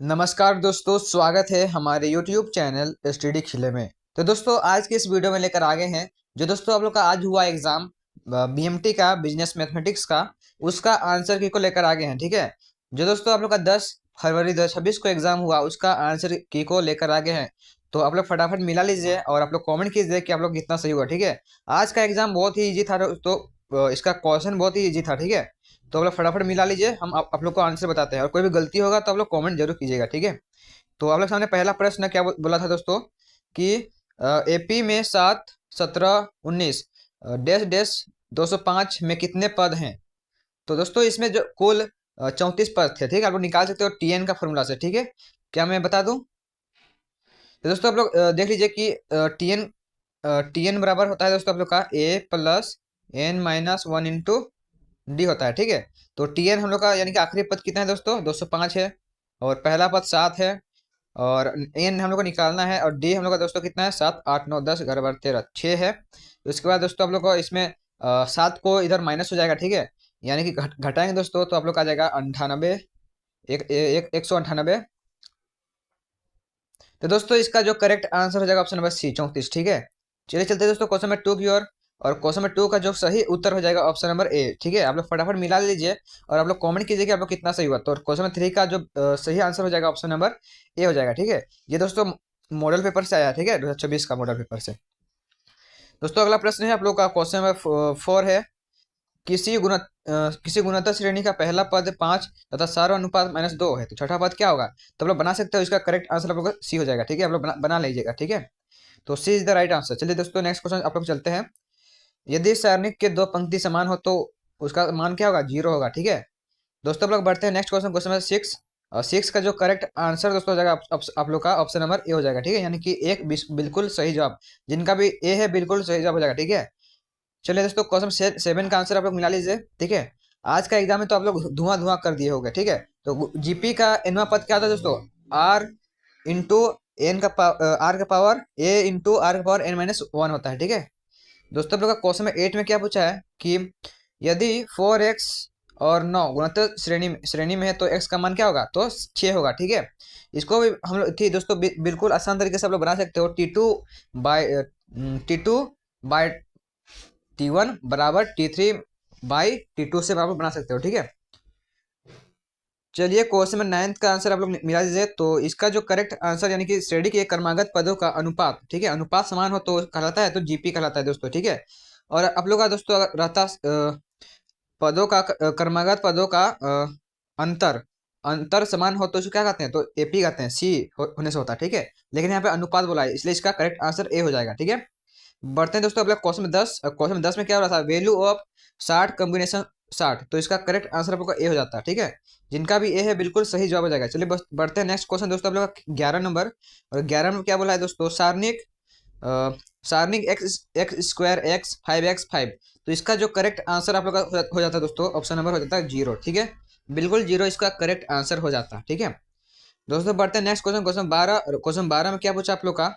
नमस्कार दोस्तों, स्वागत है हमारे YouTube चैनल स्टडी खिले में। तो दोस्तों आज के इस वीडियो में लेकर आ गए हैं जो दोस्तों आप लोग का आज हुआ एग्जाम बीएमटी का बिजनेस मैथमेटिक्स का, उसका आंसर की को लेकर आ गए हैं। ठीक है, जो दोस्तों आप लोग का 10 फरवरी 2026 को एग्जाम हुआ उसका आंसर की को लेकर आ गए हैं। तो आप लोग फटाफट मिला लीजिए और आप लोग कॉमेंट कीजिए कि आप लोग कितना सही हुआ। ठीक है, आज का एग्जाम बहुत ही ईजी था दोस्तों, इसका क्वेश्चन बहुत ही ईजी था। ठीक है, तो आप लोग फटाफट मिला लीजिए, हम आप लोग को आंसर बताते हैं और कोई भी गलती होगा तो आप लोग कमेंट जरूर कीजिएगा। ठीक है, तो आप लोग सामने पहला प्रश्न क्या बोला था दोस्तों कि एपी में 7, 17, 19 डैश डैश 205 में कितने पद हैं। तो दोस्तों इसमें जो कुल 34 पद थे। ठीक है, आप लोग निकाल सकते हो टीएन का फॉर्मूला से। ठीक है, क्या मैं बता दूं? तो दोस्तों आप लोग देख लीजिए कि टीएन टीएन बराबर होता है दोस्तों आप लोग का a plus n minus one into d होता है। ठीक है, तो टीएन हम लोग का यानी कि आखिरी पद कितना है दोस्तों 205 है, और पहला पद 7 है, और एन हम लोग को निकालना है, और डी हम लोग का दोस्तों कितना है 7, 8, 9, 10, 11, 12, 13, 6 है। तो इसके बाद दोस्तों आप लोग को इसमें 7 को इधर माइनस हो जाएगा। ठीक है, यानी कि घटाएंगे दोस्तों तो आप लोग का आ जाएगा 98, 198। तो दोस्तों इसका जो करेक्ट आंसर हो जाएगा ऑप्शन नंबर सी 34। ठीक है, चलिए चलते हैं दोस्तों क्वेश्चन नंबर 2 की ओर। और क्वेश्चन नंबर 2 का जो सही उत्तर हो जाएगा ऑप्शन नंबर ए। ठीक है, आप लोग फटाफट मिला लीजिए और आप लोग कमेंट कीजिए कि आप लोग कितना सही हुआ। तो क्वेश्चन नंबर 3 का जो सही आंसर हो जाएगा ऑप्शन नंबर ए हो जाएगा। ठीक है, ये दोस्तों मॉडल पेपर से आया है। ठीक है, 2026 का मॉडल पेपर से। दोस्तों अगला प्रश्न है आप लोग का क्वेश्चन नंबर 4 है। किसी गुणोत्तर श्रेणी का पहला पद 5 तथा सारा अनुपात -2 है, तो छठा पद क्या होगा? तो आप लोग बना सकते हो, इसका करेक्ट आंसर आप लोग का सी हो जाएगा। ठीक है, आप लोग बना लीजिएगा। ठीक है, तो सी इज द राइट आंसर। चलिए दोस्तों नेक्स्ट क्वेश्चन आप लोग चलते हैं। यदि सारणिक के दो पंक्ति समान हो तो उसका मान क्या होगा? 0 होगा। ठीक है, दोस्तों आप लोग बढ़ते हैं नेक्स्ट क्वेश्चन, क्वेश्चन नंबर 6। और 6 का जो करेक्ट आंसर दोस्तों हो जाएगा आप लोग का ऑप्शन नंबर ए हो जाएगा। ठीक है, यानी कि एक बिल्कुल सही जवाब, जिनका भी ए है बिल्कुल सही जवाब हो जाएगा। ठीक है, चलिए दोस्तों क्वेश्चन 7 का आंसर आप लोग मिला लीजिए। ठीक है, आज का एग्जाम में तो आप लोग धुआं धुआं कर दिए होंगे। ठीक है, तो जीपी का एनवा पद क्या था दोस्तों? आर इंटू एन का आर का पावर ए इंटू आर का पावर n-1 होता है। ठीक है, दोस्तों आप लोग का क्वेश्चन में 8 में क्या पूछा है कि यदि 4x और 9 गुणोत्तर श्रेणी में है तो x का मान क्या होगा? तो 6 होगा। ठीक है, इसको भी हम लोग थी दोस्तों बिल्कुल आसान तरीके से आप लोग बना सकते हो। टी टू बाई टी1 बराबर T3/T2 से आप लोग बना सकते हो। ठीक है, चलिए क्वेश्चन में 9 का आंसर आप लोग मिला दीजिए। तो इसका जो करेक्ट आंसर यानी कि श्रेणी के क्रमागत पदों का अनुपात, ठीक है, अनुपात समान हो तो कहलाता है, तो जीपी कहलाता है दोस्तों। ठीक है, और आप लोग का दोस्तों अगर रहता पदों का क्रमागत पदों का अंतर अंतर समान हो तो इसको क्या कहते हैं? तो एपी कहते हैं, सी होने से होता है। ठीक है, लेकिन यहाँ पे अनुपात बोला है इसलिए इसका करेक्ट आंसर ए हो जाएगा। ठीक है, बढ़ते हैं दोस्तों अगला क्वेश्चन में 10 में क्या हो रहा था? वैल्यू ऑफ 60 कॉम्बिनेशन 60, तो इसका करेक्ट आंसर आपको ए हो जाता है। ठीक है, जिनका भी ए है बिल्कुल सही जवाब हो जाएगा। चलिए बस बढ़ते हैं नेक्स्ट क्वेश्चन दोस्तों आप लोग का 11 नंबर। और 11 में क्या बोला है दोस्तों? सारणिक एक्स स्क्वायर एक्स 5x5, तो इसका जो करेक्ट आंसर आप लोग का हो जाता है दोस्तों ऑप्शन नंबर हो जाता है 0। ठीक है, बिल्कुल 0 इसका करेक्ट आंसर हो जाता है। ठीक है, दोस्तों बढ़ते हैं नेक्स्ट क्वेश्चन, क्वेश्चन 12 में क्या पूछा आप लोग का?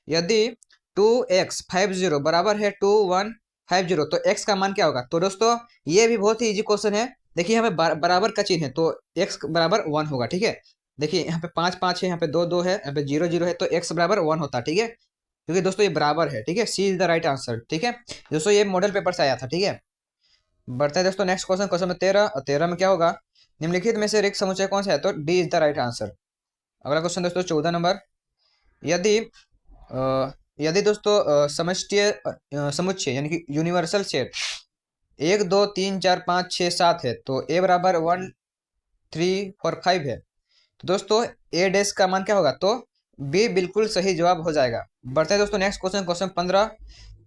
यदि 2x50 बराबर है 2150, तो x का मान क्या होगा? तो दोस्तों ये भी बहुत ही इजी क्वेश्चन है। देखिए यहाँ पे बराबर का चिन्ह है तो x बराबर 1 होगा। ठीक है, देखिए यहाँ पे 5 5 है, यहाँ पे 2 2 है, यहाँ पे 0 0 है, तो x बराबर 1 होता है। ठीक है, क्योंकि दोस्तों ये बराबर है। ठीक है, सी इज द राइट आंसर। ठीक है दोस्तों, ये मॉडल पेपर से आया था। ठीक है, बढ़ते हैं दोस्तों नेक्स्ट क्वेश्चन, क्वेश्चन में 13। और 13 में क्या होगा? निम्नलिखित में से रिक्त समुच्चय कौन सा है? तो D is the right answer. अगला क्वेश्चन दोस्तों 14 नंबर। यदि यदि दोस्तों समुच्चय यानी कि यूनिवर्सल सेट 1 2 3 4 5 6 7 है, तो ए बराबर 1 3 4 5 है, तो दोस्तों ए डैश का मान क्या होगा? तो बी बिल्कुल सही जवाब हो जाएगा। बढ़ते हैं दोस्तों नेक्स्ट क्वेश्चन, क्वेश्चन 15।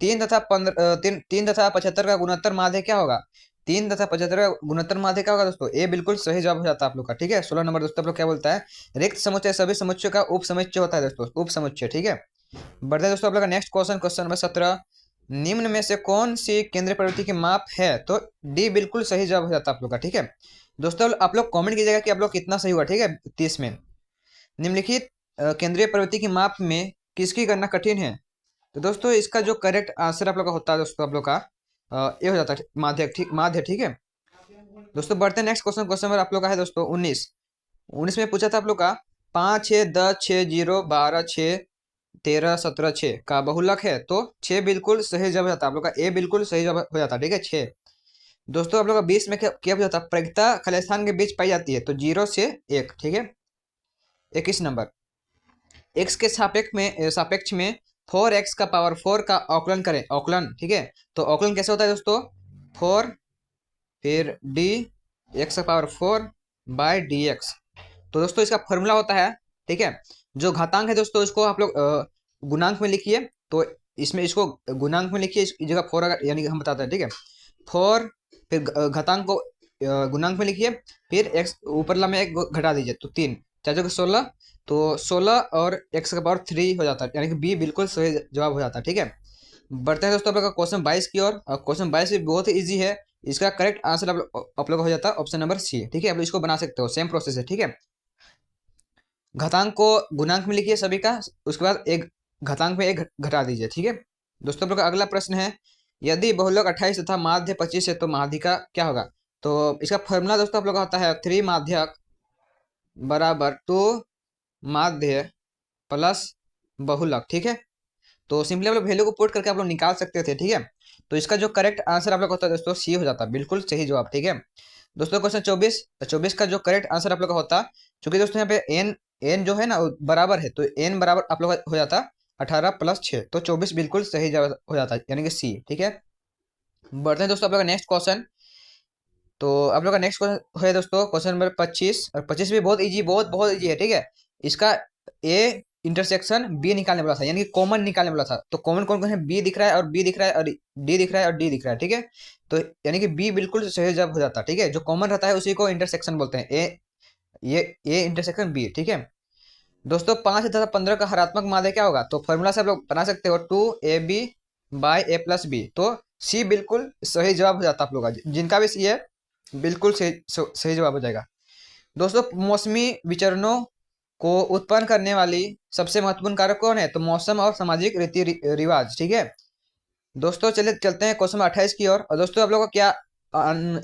3 तथा 75 का गुणोत्तर माध्य क्या होगा? 3 तथा 75 का गुणोत्तर माध्य क्या होगा दोस्तों? ए बिल्कुल सही जवाब हो जाता है आप लोग का। ठीक है, 16 नंबर दोस्तों आप लोग क्या बोलता है? रिक्त समुच्चय सभी समुच्चय का उप समुच्चय होता है दोस्तों, उप समुच्चय। ठीक है, बढ़ते हैं दोस्तों आप लोग का नेक्स्ट क्वेश्चन, क्वेश्चन नंबर 17। निम्न में से कौन सी केंद्रीय प्रवृत्ति की माप है? तो डी बिल्कुल सही जवाब हो जाता है आप लोग का। ठीक है, दोस्तों आप लोग कमेंट कीजिएगा कि आप लोग कितना सही हुआ। ठीक है, 30 में निम्नलिखित केंद्रीय प्रवृत्ति की माप में किसकी गणना कठिन है? तो दोस्तों इसका जो करेक्ट आंसर आप लोग का होता है दोस्तों आप लोग का ये हो जाता है माध्य। ठीक, माध्य। ठीक है, दोस्तों बढ़ते हैं नेक्स्ट क्वेश्चन, क्वेश्चन नंबर आप लोग का है दोस्तों 19। 19 में पूछा था आप लोग का 5, 6, 10, 6, 0, 12, 6, 13, 17, 6 का बहुलक है, तो 6 बिल्कुल सही जवाब हो जाता है। आप लोग का ए बिल्कुल सही जवाब हो जाता है, ठीक है 6। दोस्तों आप लोग का 20 में क्या हो जाता है, प्रज्ञता खालिस्तान के बीच पाई जाती है, तो 0 से 1, ठीक है। 21 नंबर, एक्स के सापेक्ष में 4x का पावर 4 का औकलन करें, औकलन, ठीक है। तो औकलन कैसे होता है दोस्तों, 4 फिर डी एक्स का पावर 4 बाय डी एक्स। तो दोस्तों इसका फॉर्मूला होता है, ठीक है, जो घातांक है दोस्तों इसको आप लोग गुणांक में लिखिए। तो इसमें इसको गुणांक में लिखिए, इस जगह 4 अगर यानी कि हम बताते हैं, ठीक है 4, फिर घातांक को गुणांक में लिखिए, फिर एक्स ऊपर में एक घटा दीजिए, तो 3 चार जगह 16, तो 16 और एक्स का पावर 3 हो जाता है, यानी कि बी बिल्कुल सही जवाब हो जाता है, ठीक है। बढ़ते हैं दोस्तों आप लोग का क्वेश्चन 22 की ओर। क्वेश्चन 22 भी बहुत ही ईजी है। इसका करेक्ट आंसर आप लोग हो जाता है ऑप्शन नंबर सी, ठीक है। आप इसको बना सकते हो, सेम प्रोसेस है, ठीक है। घातांक को गुणांक में लिखिए सभी का, उसके बाद एक घातांक में एक घटा दीजिए, ठीक है। दोस्तों आप लोग का अगला प्रश्न है, यदि बहुलक 28 तथा माध्य 25 है तो माध्यिका क्या होगा। तो इसका फॉर्मूला दोस्तों आप लोग का होता है 3 माध्यक बराबर 2 माध्य प्लस बहुलक, ठीक है। तो सिंपली आप लोग वैल्यू को पुट करके आप लोग निकाल सकते थे, ठीक है। तो इसका जो करेक्ट आंसर आप लोग होता है दोस्तों सी हो जाता है, बिल्कुल सही जवाब, ठीक है। दोस्तों क्वेश्चन 24 का जो करेक्ट आंसर आप लोग का होता, क्योंकि दोस्तों यहाँ पे एन जो है ना वो बराबर है, तो एन बराबर आप लोग का हो जाता 18 + 6, तो 24 बिल्कुल सही जवाब हो जाता है, यानी कि सी, ठीक है। बढ़ते हैं दोस्तों आप लोग का नेक्स्ट क्वेश्चन। तो आप लोग का नेक्स्ट क्वेश्चन है दोस्तों क्वेश्चन नंबर 25, और 25 भी बहुत इजी, बहुत बहुत इजी है, ठीक है। इसका ए इंटरसेक्शन बी निकालने वाला था, यानी कि कॉमन निकालने वाला था। तो कॉमन कौन कौन है, बी दिख रहा है और बी दिख रहा है और डी दिख रहा है और डी दिख रहा है, ठीक है। तो यानी कि बी बिल्कुल सही जवाब हो जाता है, ठीक है। जो कॉमन रहता है उसी को इंटरसेक्शन बोलते हैं, ए इंटरसेक्शन बी, ठीक है। दोस्तों 5 तथा 15 का हरात्मक माध्य क्या होगा, तो फॉर्मूला से आप लोग बना सकते हो 2ab by A plus B, तो सी बिल्कुल सही जवाब हो जाता है आप लोग का, जिनका भी सी है बिल्कुल सही जवाब हो जाएगा। दोस्तों मौसमी विचरणों को उत्पन्न करने वाली सबसे महत्वपूर्ण कारक कौन है, तो मौसम और सामाजिक रीति रिवाज, ठीक है। दोस्तों चलिए चलते हैं क्वेश्चन 28 की ओर। और दोस्तों आप लोगों को क्या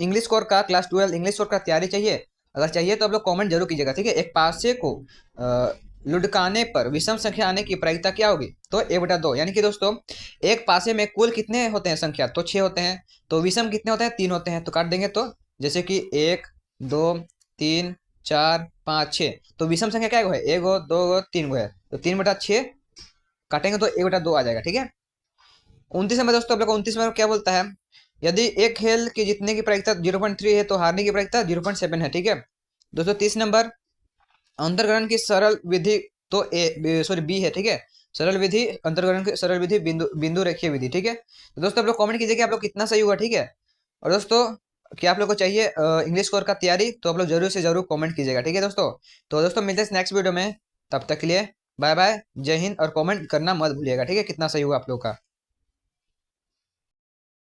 इंग्लिश कोर का क्लास 12 इंग्लिश कोर का तैयारी चाहिए, अगर चाहिए तो आप लोग कमेंट जरूर कीजिएगा, ठीक है। एक पासे को लुढ़काने पर विषम संख्या आने की प्रायिकता क्या होगी, तो a/2, यानी कि दोस्तों एक पासे में कुल कितने होते हैं संख्या, तो 6 होते हैं, तो विषम कितने होते हैं, 3 होते हैं, तो काट देंगे, तो जैसे कि 1 2 3 4 5 6, तो विषम संख्या क्या है, 1 गो 2 गो 3 गो है, तो 3/6 काटेंगे तो 1/2 आ जाएगा, ठीक है। 29 नंबर दोस्तों आप लोग 29 नंबर क्या बोलता है, यदि एक खेल के जीतने की प्रायिकता 0.3 है तो हारने की प्रायिकता 0.7 है, ठीक है। दोस्तों 30 नंबर, अंतर्ग्रहण की सरल विधि, तो बी है, ठीक है। सरल विधि, अंतर्ग्रहण की सरल विधि, बिंदु बिंदु रेखीय विधि, ठीक है। तो दोस्तों आप लोग कमेंट कीजिए कि आप लोग कितना सही हुआ, ठीक है। और दोस्तों क्या आप लोग को चाहिए इंग्लिश कोर का तैयारी, तो आप लोग जरूर से जरूर कमेंट कीजिएगा, ठीक है दोस्तों। तो दोस्तों मिलते हैं नेक्स्ट वीडियो में, तब तक के लिए बाय बाय, जय हिंद, और कमेंट करना मत भूलिएगा, ठीक है, कितना सही हुआ आप लोग का।